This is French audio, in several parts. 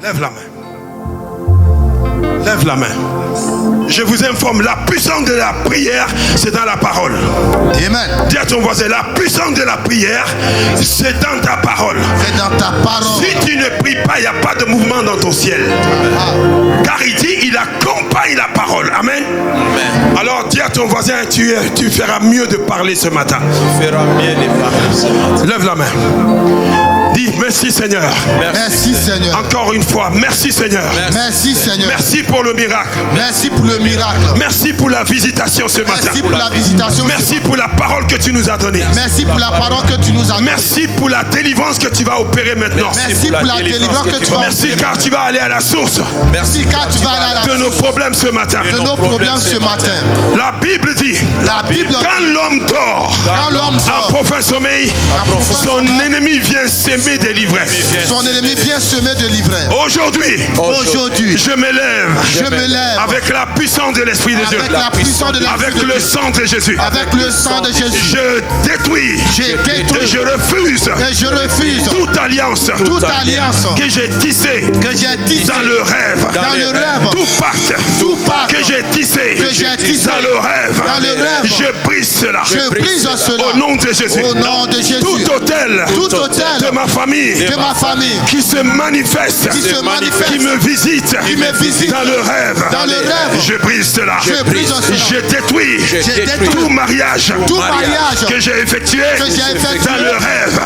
Lève la main. Lève la main. Je vous informe, la puissance de la prière, c'est dans la parole. Amen. Dis à ton voisin, la puissance de la prière, c'est dans ta parole. C'est dans ta parole. Si tu ne pries pas, il n'y a pas de mouvement dans ton ciel. Car il dit, il accompagne la parole. Amen. Amen. Alors dis à ton voisin, tu feras mieux de parler ce matin. Tu feras mieux de parler ce matin. Lève la main. Dis merci Seigneur. Merci Seigneur. Encore une fois, merci Seigneur. Merci Seigneur. Merci pour le miracle. Merci pour le miracle. Merci pour la visitation ce matin. Merci pour la visitation. Merci pour la parole que tu nous as donnée. Merci pour la parole que tu nous as donnée. Merci pour la délivrance que tu vas opérer maintenant. Merci pour la délivrance que tu vas opérer. Merci car tu vas aller à la source. Merci car tu vas aller à la source de nos problèmes ce matin. De nos problèmes ce matin. La Bible dit, quand l'homme dort, en profond sommeil, son ennemi vient s'aimer délivrer. Son ennemi vient semer de livrer. Aujourd'hui, je me lève avec la puissance de l'Esprit de Dieu, avec le sang de Jésus, je détruis et je refuse toute alliance que j'ai tissée dans le rêve, tout pacte que j'ai tissé dans le rêve, je brise cela au nom de Jésus. Tout hôtel de ma famille qui se manifeste, qui me visite dans le rêve, je brise cela. Je détruis tout mariage que j'ai effectué dans le rêve,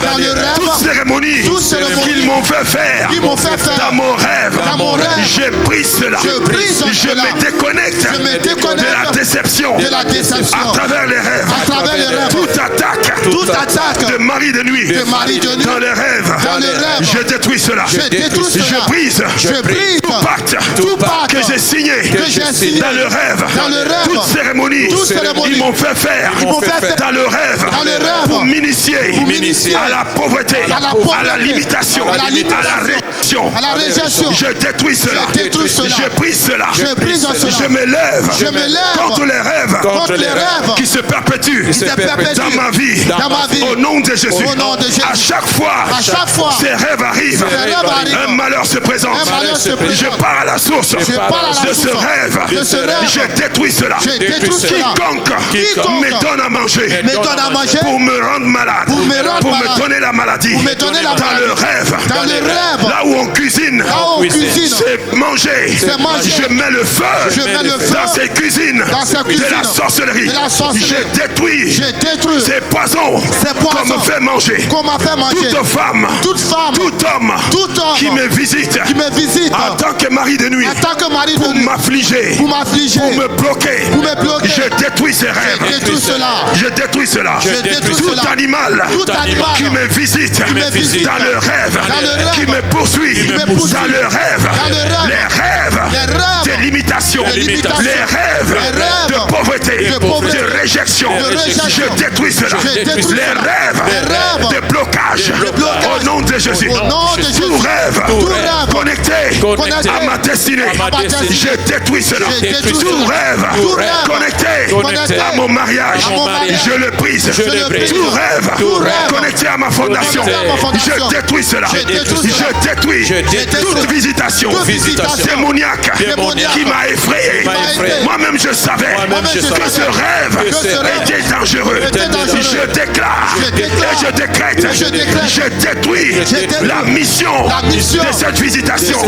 toute cérémonie qu'ils m'ont fait faire dans mon rêve, je brise cela. Je me déconnecte de la déception à travers les rêves. Toute attaque de mari de nuit dans les rêves, je détruis cela. Je brise tout pacte que j'ai signé dans le rêve. Toute cérémonie ils m'ont fait faire dans le rêve pour m'initier à la pauvreté, à la limitation, à la réjection. Je détruis cela. Je brise cela. Je me lève contre les rêves qui se perpétuent dans ma vie. Au nom de Jésus. À chaque fois ces rêves arrivent, un malheur se présente. Je pars à la source de ce rêve. Je détruis cela. Quiconque me donne à manger pour me rendre malade, pour me donner la maladie, dans le rêve, là où on cuisine, c'est manger. Je mets le feu dans ces cuisines de la sorcellerie. Je détruis ces poisons qu'on me fait manger. Toute femme, tout homme qui me visite en tant que mari de nuit pour m'affliger, pour me bloquer, je détruis ces rêves. Je détruis cela. Tout animal qui me visite dans le rêve, qui me poursuit dans le rêve, les rêves de limitation, les rêves de pauvreté, de réjection, je détruis cela. Les rêves de blocage au nom de Jésus. Tout rêve connecté à ma destinée, je détruis cela. Tout rêve connecté à mon mariage, je le brise. Tout rêve connecté à ma fondation, je détruis cela. Je détruis toute visitation démoniaque qui m'a effrayé. Moi-même je savais que ce rêve était dangereux. Je déclare et je décrète, je détruis la mission de cette visitation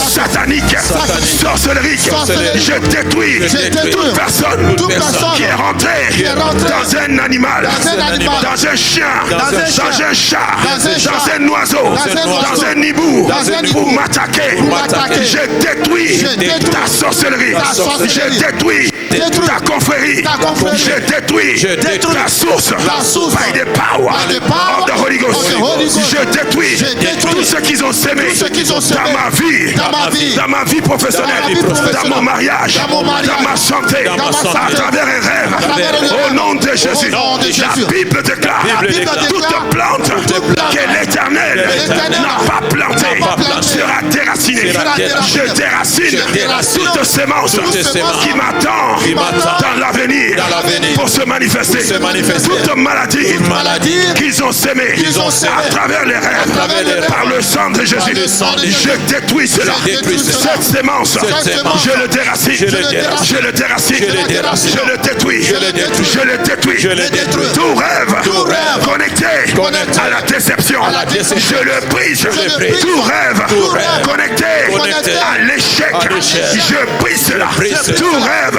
satanique, sorcellerique. Je détruis toute personne qui est rentrée dans un animal, dans un chien, dans un chat, dans un oiseau, dans un hibou pour m'attaquer. Je détruis ta sorcellerie. Je détruis ta confrérie. Je détruis ta source by the power of the Holy Ghost. Je détruis tout ce qu'ils ont sémé dans ma vie professionnelle, dans mon mariage, dans ma santé, à travers un rêve. Au nom de Jésus, la Bible déclare toute plante que l'Éternel n'a pas plantée sera déracinée. Je déracine toute semence qui m'attend dans l'avenir pour se manifester. Toute maladie qu'ils ont sémée à travers les rêves par le sang de Jésus. Je détruis cela. Cette sémence, je le déracine. Je le déracine. Je le détruis. Je le détruis. Tout rêve connecté à la déception. Je le brise. Tout rêve connecté à l'échec. Je brise cela. Tout rêve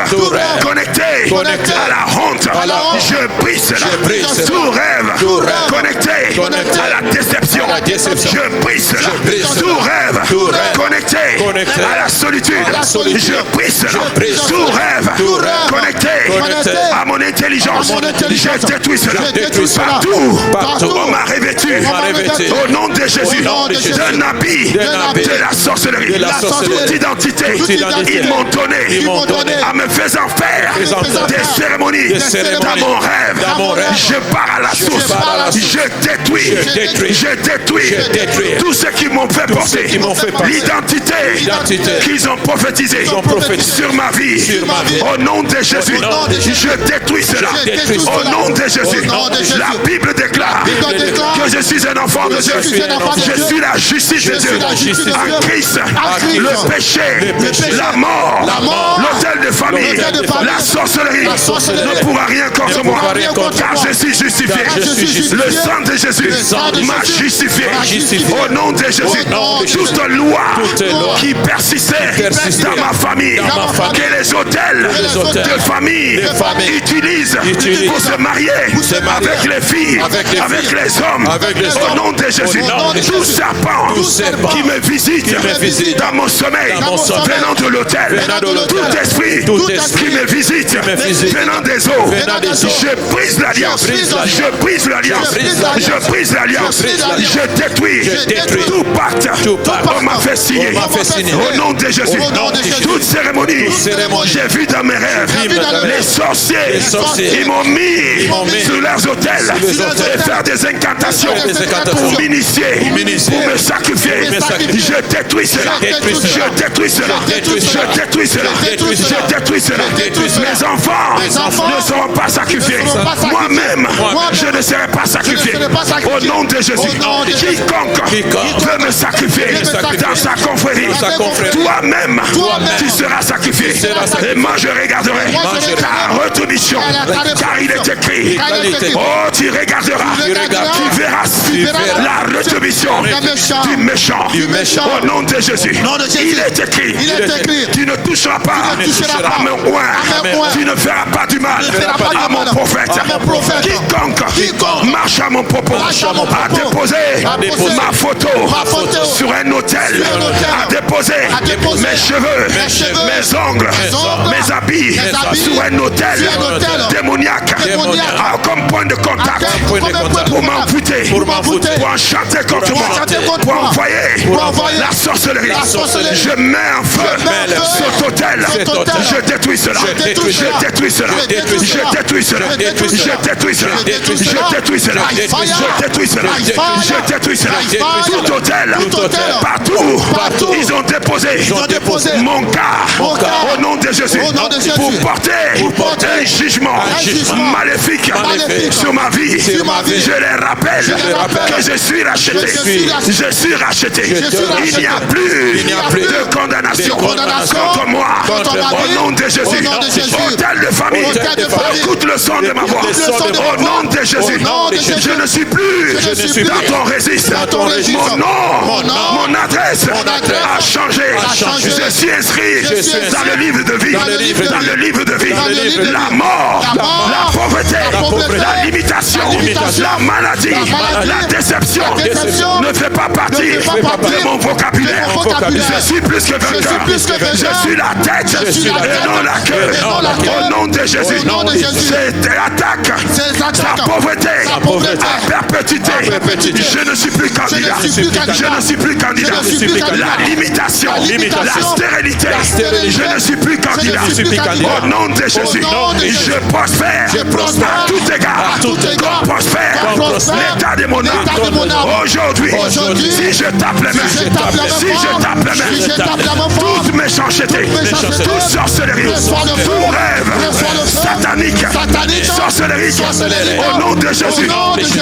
connecté à la honte. Je brise cela. Tout rêve connecté à la déception. Je brise cela. Tout rêve connecté à la solitude. Je brise cela. Tout rêve connecté à mon intelligence. Je détruis cela. Partout on m'a revêtu au nom de Jésus d'un habit de la sorcellerie. Toute identité ils m'ont donné en me faisant faire des cérémonies dans mon rêve. Je pars à la source. Je détruis tout ce qui m'ont fait porter l'identité qu'ils ont prophétisé sur ma vie. Au nom de Jésus, je détruis cela. Au nom de Jésus, la Bible déclare que je suis un enfant de Dieu. Je suis la justice de Dieu. En Christ, le péché, la mort, l'autel de famille, la sorcellerie ne pourra rien contre moi, car je suis justifié. Le sang de Jésus m'a justifié. Au nom de Jésus, toute loi qui persistait dans ma famille, que les autels de famille utilisent pour se marier avec les filles, avec les hommes. Au nom de Jésus, tout serpent qui me visite dans mon sommeil, venant de l'autel, tout esprit qui me visite venant des eaux, je brise l'alliance. Je brise l'alliance. Je brise l'alliance. Je détruis tout pacte qu'on m'a fait signer. Au nom de Jésus, toute cérémonie, j'ai vu dans mes rêves les sorciers, ils m'ont mis sur leurs autels et faire des incantations pour m'initier, pour me sacrifier. Je détruis cela. Je détruis cela. Je détruis cela. Je détruis cela. Mes enfants ne seront pas sacrifiés. Moi-même, je ne serai pas sacrifié. Au nom de Jésus, quiconque veut me sacrifier dans sa confrérie, toi-même, tu seras sacrifié. Et moi, je regarderai ta rétribution, car il est écrit. Oh, tu regarderas, tu verras la rétribution du méchant. Au nom de Jésus, il est écrit. Tu ne toucheras pas à mon oin. Tu ne feras pas du mal à mon prophète. Quiconque marche à mon propos a déposé ma photo sur un autel, a déposé mes cheveux, mes ongles, mes habits sur un autel démoniaque comme point de contact pour m'envoûter, pour enchanter contre moi, pour envoyer la sorcellerie. Je mets en feu cet autel. Je détruis cela. Je détruis cela. Je détruis cela. Je détruis cela. Je détruis cela. Je détruis cela. Je détruis cela. Tout hôtel, partout, ils ont déposé mon cas au nom de Jésus pour porter un jugement maléfique sur ma vie. Je les rappelle que je suis racheté. Je suis racheté. Il n'y a plus de condamnation contre moi. Au nom de Jésus, hôtel de famille, écoute le son de ma voix. Au nom de Jésus, je ne suis plus dans ton registre. Mon nom, mon adresse a changé. Je suis inscrit dans le livre de vie. Dans le livre de vie. La mort, la pauvreté, la limitation, la maladie, la déception ne fait pas partie de mon vocabulaire. Je suis plus que vainqueur. Je suis la tête et non la queue. Au nom de Jésus, c'est l'attaque, la pauvreté, à perpétuité. Je ne suis plus candidat. Je ne suis plus candidat. La limite limitation, la stérilité. Je ne suis plus candidat. Au nom de Jésus, je prospère à tout égard. Comme prospère l'état de mon âme. Aujourd'hui, si je tape les mains, toute méchanceté, toute sorcellerie, tout rêve satanique, sorcellerie, au nom de Jésus,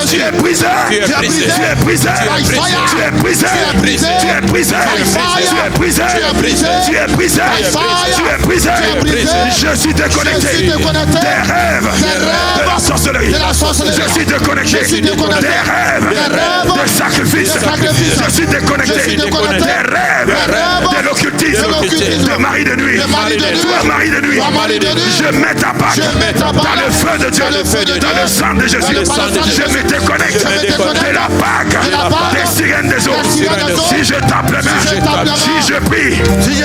tu es brisé, tu es brisé, tu es brisé, tu es brisé, tu es brisé, tu es brisé, tu es brisé. Je suis déconnecté des rêves de la sorcellerie. Je suis déconnecté des rêves de sacrifice. Je suis déconnecté des rêves de l'occultisme, de mari de nuit. Toi, mari de nuit, je mets ta bague dans le feu de Dieu, dans le sang de Jésus. Je me déconnecte de la bague des sirènes des eaux. Si je tape les mains, si je prie,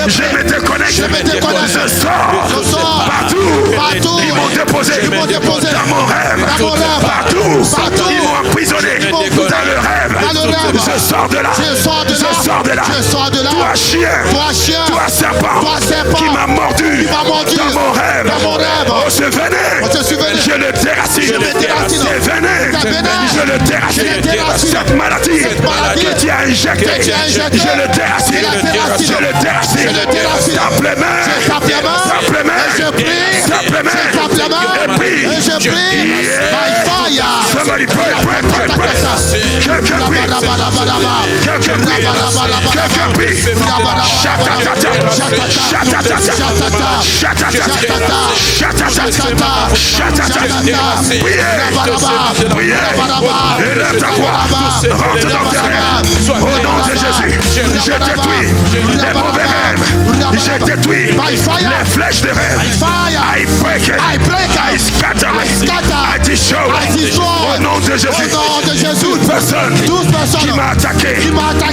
je me déconnecte. Je sors partout. Ils m'ont déposé dans mon rêve. Partout. Ils m'ont emprisonné dans le rêve. Je sors de là. Je sors de là. Toi chien, toi serpent, qui m'a mordu dans mon rêve. Oh, ce venin, je le déracine. Ce venin, je le déracine. Cette maladie que tu as injectée, je le déracine. Je le déracine. Tape les mains. Tape les mains. Et puis, je prie. Somebody pray. Quelqu'un prie. Priez. Élève ta voix. Rentre dans tes rêves. Au nom de Jésus, je détruis les mauvais rêves. Je détruis les flèches de rêve. I break it. I scatter it. I destroy. Au nom de Jésus, toute personne qui m'a attaqué,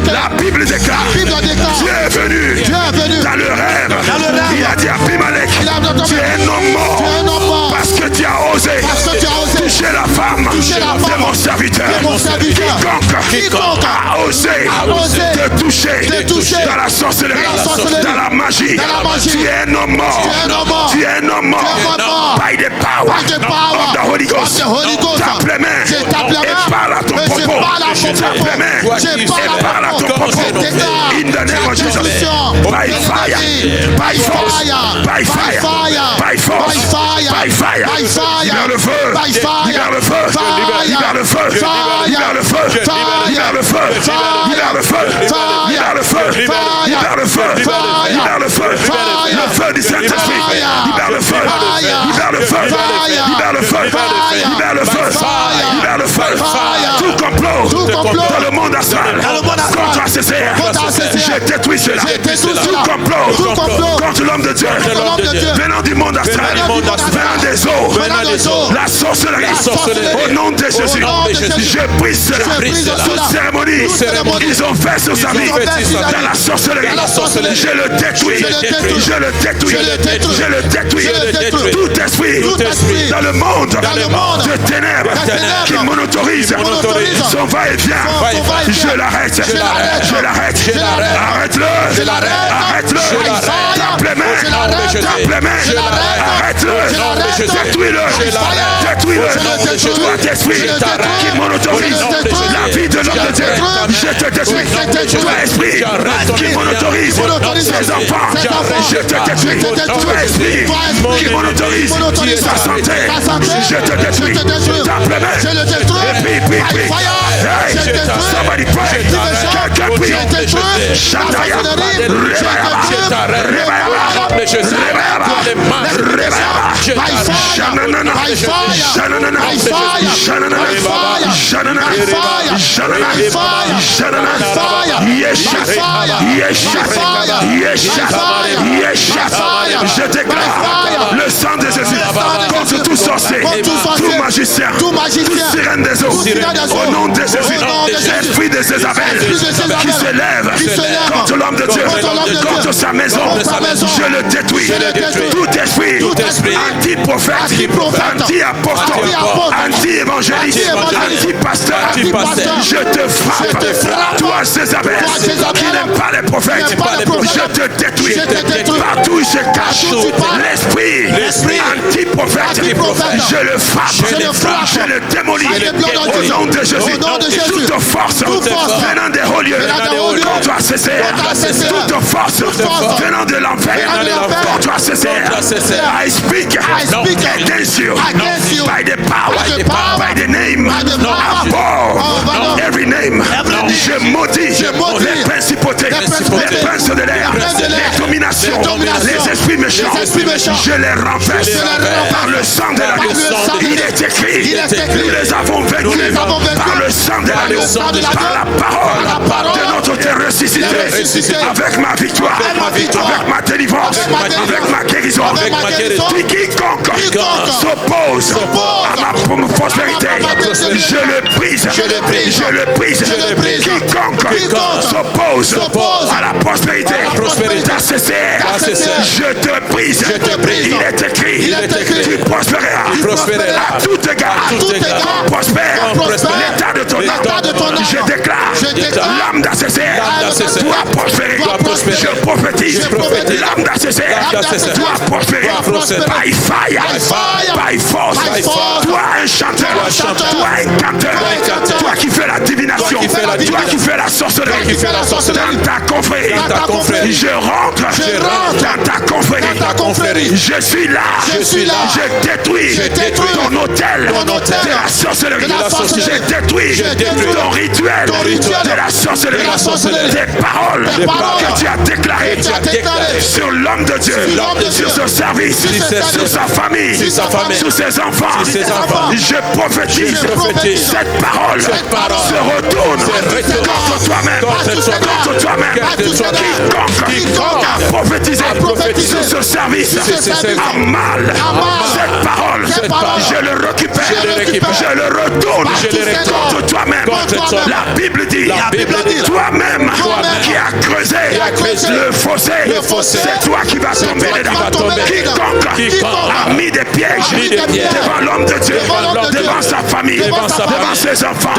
la Bible déclare, tu es venu dans le rêve. Il a dit à Abimelech, tu es un homme mort parce que tu as osé toucher la femme de mon serviteur. Quiconque a osé te toucher dans la sorcellerie, dans la magie, tu es un homme mort. Tu es un homme mort by the power of the Holy Ghost. Tape les mains et parle à ton propos. Tape les mains et parle à ton propos. In the name of Jesus. By fire, by force, by fire, by force, by fire. Libère le feu, libère le feu, libère le feu, libère le feu, libère le feu, libère le feu, libère le feu, libère le feu, libère le feu, le feu du Saint-Esprit. Libère le feu, libère le feu, libère le feu, libère le feu, libère le feu. Tout complot dans le monde astral contre ACCR, je détruis cela. Tout complot contre l'homme de Dieu venant du monde astral, venant des eaux, la sorcellerie. Au nom de Jésus, je brise cela. Toute cérémonie ils ont fait sur sa vie dans la sorcellerie, je le détruis. Je le détruis. Je le détruis. Tout esprit dans le monde de ténèbres qui monotorise son va-et-vient, je l'arrête. Arrête-le. Tape les mains. Arrête-le. Détruis-le. Toi esprit qui monotorise la vie de l'homme de Dieu, je te détruis. Toi esprit qui monotorise ses enfants, je te détruis. Toi esprit qui monotorise sa santé, je te détruis. Tape les mains. Et puis. Hey, somebody pray. Quelqu'un prie. Shataya. Je déclare le sang de Jésus contre tout sorcier, tout magicien, toute sirène des eaux. Au nom de Jésus, esprit de Jézabel qui s'élève contre l'homme de Dieu, contre sa maison, je le détruis. Tout esprit anti-prophète, anti-apostole, anti-évangéliste, anti-pasteur, je te frappe. Toi Jézabel qui n'aime pas les les prophètes, je te détruis. Partout où je cache l'esprit anti-prophète, je le frappe, je le démolis au nom de Jésus. Toute force venant des hauts lieux contre Césaire, toute force venant de l'enfer contre Césaire. I speak against you by the power, by the name above every name. Je maudis les principautés, les princes de l'air, les dominations, les esprits méchants. Je les renverse par le sang de l'agneau. Il est écrit, nous les avons vaincus par le sang de l'agneau, par la parole de notre Dieu ressuscité, avec ma victoire, avec ma délivrance, avec ma guérison. Quiconque s'oppose à ma prospérité, je le brise, je le brise. Quiconque s'oppose à la prospérité d'Césaire, je te brise. Il est écrit, tu prospéreras à tout égard, prospère l'état de ton âme. Je déclare, l'âme d'Césaire doit prospérer. Je prophétise, l'âme d'Césaire doit prospérer. By fire, by force. Toi un chanteur, toi un canteur, toi qui fais la divination, toi qui fais la sorcellerie dans ta confrérie. Je rentre dans ta confrérie. Je suis là, je détruis ton hôtel de la sorcellerie. Je détruis ton rituel de la sorcellerie. Tes paroles que tu as déclarées sur l'homme de Dieu, sur son service, sur sa famille, sur ses enfants. Je prophétise, cette parole se retourne contre toi-même. Quiconque a prophétisé sur ce service a mal. Cette parole, je le récupère, je le retourne contre toi-même. La Bible dit, toi-même qui as creusé le fossé, c'est toi qui vas tomber dedans. Quiconque a mis des pièges devant l'homme de Dieu, devant sa famille, devant ses enfants,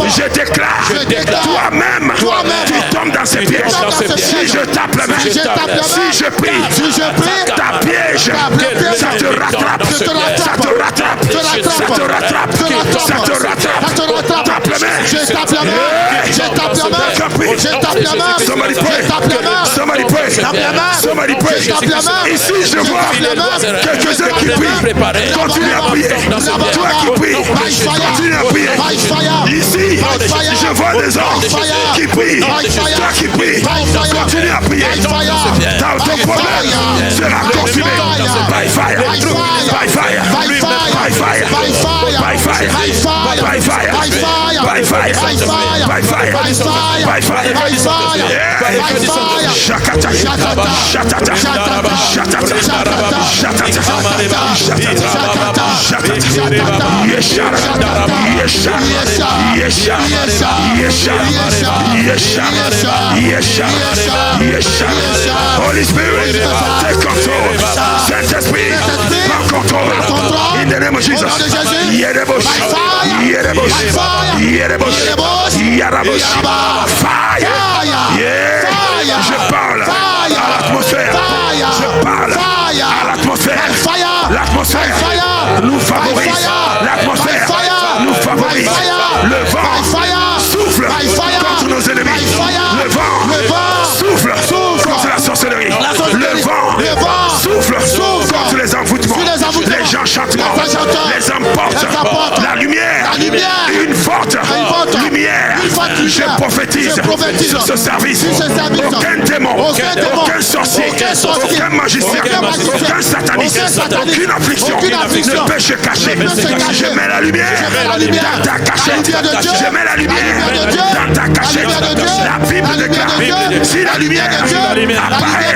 je déclare, toi-même tu tombes dans ces pièges. Si je tape la main, si je prie, ta piège, ça te rattrape, ça te rattrape, ça te rattrape, ça te rattrape. Tape la main, je tape la main, je tape la main, je tape la main. Somebody pray, somebody pray, somebody pray. Ici je vois quelques-uns qui prient. Continue à prier. Toi qui pries, continue à prier. Ici je vois des gens qui prient. Toi qui pries, continue à prier. Ton problème sera consumé. By fire, by fire, by fire, by fire, by fire, by fire, by fire, by fire, by fire, by fire. Shakata, shatata, shatata, shatata, Holy Spirit, take control. Saint-Esprit, prends contrôle. In the name of Jesus. Yerebush, Yerebush, Yerebush, Yarabush. Fire. Yeah. Je parle à l'atmosphère. Je parle à l'atmosphère. L'atmosphère nous favorise. L'atmosphère nous favorise. Le vent souffle contre nos ennemis. Le vent souffle contre la sorcellerie. Le vent souffle contre les envoûtements. Les gens chantements les emportent. La lumière, une forte lumière. Je prophétise sur ce service. Aucun démon, aucun sorcier, aucun magicien, aucun sataniste, aucune affliction ne peut se cacher. Je mets la lumière dans ta cachette. Je mets la lumière dans ta cachette. La Bible déclare, si la lumière apparaît,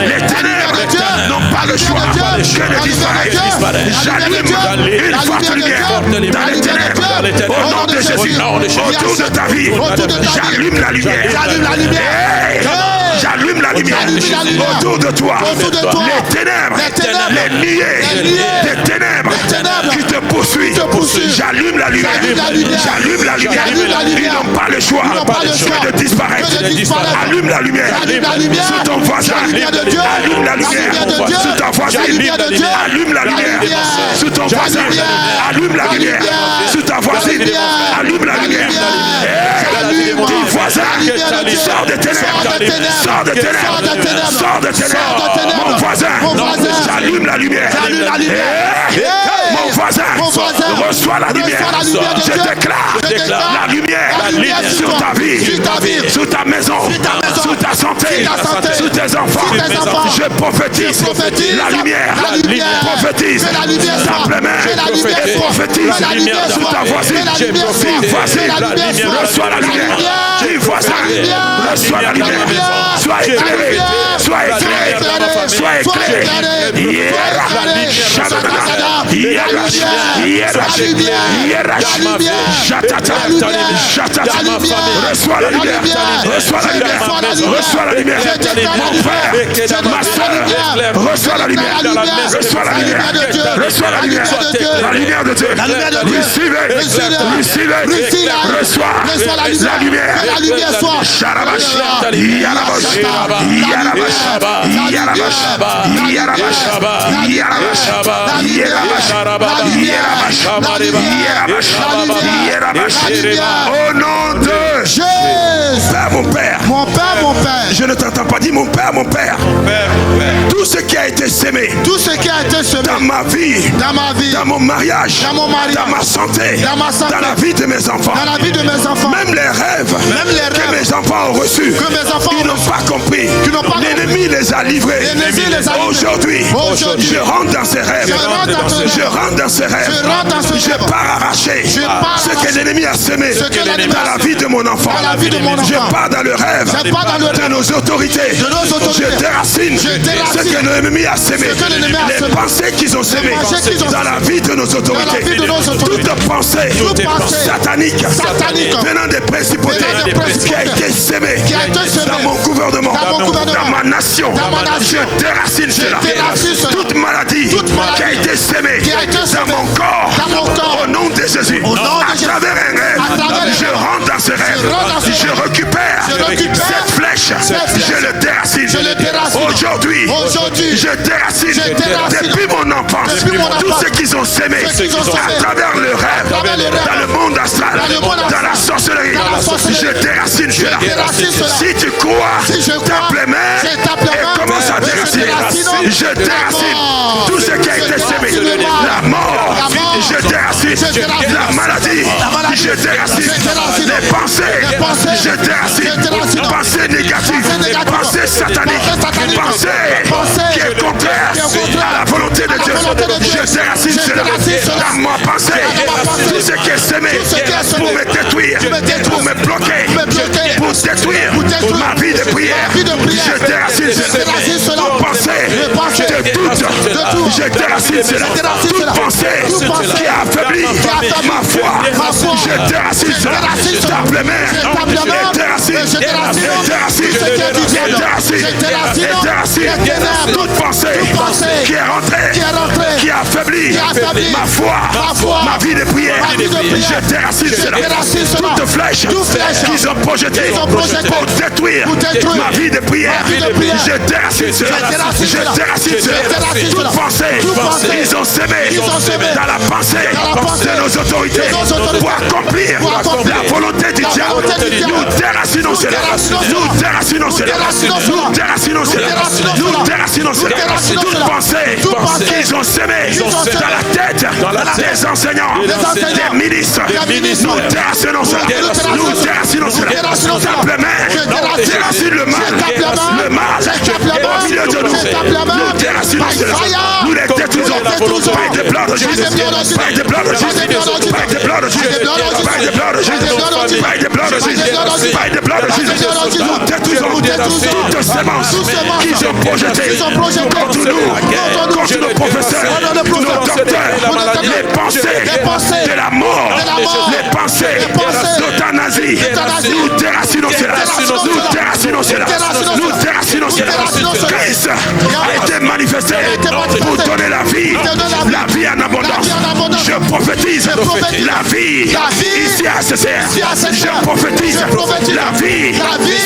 les ténèbres n'ont pas le choix que de disparaître. J'allume une forte lumière dans les ténèbres. Au nom de Jésus, autour de ta vie, j'allume la lumière. J'allume la lumière autour de toi, les ténèbres, les niais des ténèbres qui te poursuivent. J'allume la lumière. J'allume la lumière. Ils n'ont pas le choix que de disparaître. Allume la lumière sur ton voisin. Allume la lumière sur ta voisine. Allume la lumière sur ton voisin. Allume la lumière sur ta voisine. Allume la lumière. Ton voisin, sors des ténèbres. Sors des ténèbres. Sors des ténèbres. Mon voisin, j'allume la lumière. Mon voisin, reçois la lumière. Je déclare la lumière sur ta vie, sur ta maison, sur ta santé, sur tes enfants. Je prophétise la lumière. Prophétise simplement. Prophétise sur ta voisine. Reçois la lumière. Voisin, reçois la lumière. Sois éclairé. Sois éclairé. Sois éclairé. Reçois la lumière. Reçois la lumière. Reçois la lumière. Mon frère, ma soeur, reçois la lumière. Reçois la lumière. Reçois la lumière. La lumière de Dieu. Recevez. Reçois la lumière. Sharabash. Yarabash. Au nom de Jésus. Mon Père. Je ne t'entends pas dire mon Père. Tout ce qui a été semé dans ma vie, dans mon mariage, dans ma santé, dans la vie de mes enfants, même les rêves que mes enfants ont reçus, ils n'ont pas compris. L'ennemi les a livrés. Aujourd'hui, je rentre dans ces rêves. Je pars arracher ce que l'ennemi a semé dans la vie de mon enfant. Je pars dans le rêve de nos autorités. Je déracine ce que l'ennemi a semé. Les pensées qu'ils ont sémées dans la vie de nos autorités. Toute pensée satanique venant des principautés qui a été sémée dans mon gouvernement, dans ma nation. Je déracine cela. Toute maladie qui a été sémée dans mon corps, au nom de Jésus, à travers un rêve, je rentre dans ce rêve. Je récupère cette flèche. Je le déracine. Aujourd'hui, je déracine depuis mon enfance tout ce qu'ils ont sémé à travers le rêve, dans le monde astral, dans la sorcellerie. Je déracine cela. Si tu crois, tape les mains et commence à déraciner. Je déracine tout ce qui a été sémé. La mort, je déracine. La maladie, je déracine. Les pensées, je déracine. Pensées négatives, pensées sataniques, pensées qui est contraire à la volonté de Dieu. Je déracine cela dans ma pensée. Tout ce qui est semé pour me détruire, pour me bloquer, pour détruire ma vie de prière. Je déracine cela. Toute pensée de doute, je déracine cela. Toute pensée qui a affaibli ma foi, je déracine cela. Tape les mains et déracine. Toute pensée qui est rentrée, qui a affaibli ma foi, ma vie de prière, je déracine cela. Toute flèche qu'ils ont projetée pour détruire ma vie de prière, je déracine cela. Je déracine cela. Toute pensée qu'ils ont sémé dans la pensée de nos autorités pour accomplir la volonté du diable. Nous déracinons cela. Nous déracinons cela. Nous déracinons cela. Nous déracinons cela. Toute pensée qu'ils ont sémé dans la tête des enseignants, des ministres, nous déracinons cela. Nous déracinons cela. Simplement, déracine le mal au milieu de nous. Nous déracinons cela. Nous les détruisons. Par des plans de Jésus. Par des plans de Jésus. Par des plans de Jésus. Par des plans de Jésus. Par des plans de Jésus. Par des plans de Jésus. Nous détruisons toutes semences qu'ils ont projetées contre nous, contre nos professeurs, nos docteurs, les pensées de la mort, les pensées d'euthanasie. Nous déracinons cela. Nous déracinons cela. Nous déracinons cela. Christ a été manifesté pour donner la vie en abondance. Je prophétise la vie ici à CCR. Je prophétise la vie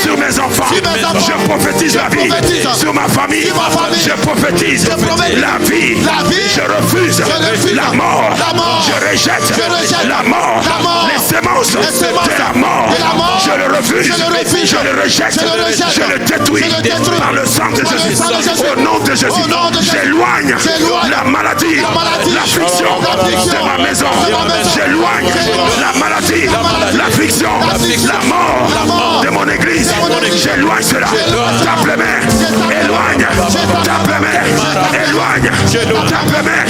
sur mes enfants. Je prophétise la vie sur ma famille. Je prophétise la vie. Je refuse la mort. Je rejette la mort. Les sémences de la mort. Je le refuse. Je le rejette. Je le détruis par le sang de Jésus. Au nom de Jésus, j'éloigne la maladie, l'affliction de ma maison. J'éloigne la maladie, l'affliction, la mort de mon église. J'éloigne cela. Tape les mains. Éloigne. Tape les mains. Éloigne. Tape les mains.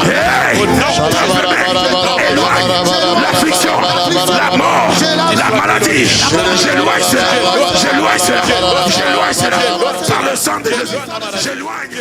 Hey! Tape les mains. Éloigne l'affliction, la mort, la maladie. J'éloigne cela. J'éloigne cela. J'éloigne cela. Par le sang de Jésus. J'éloigne.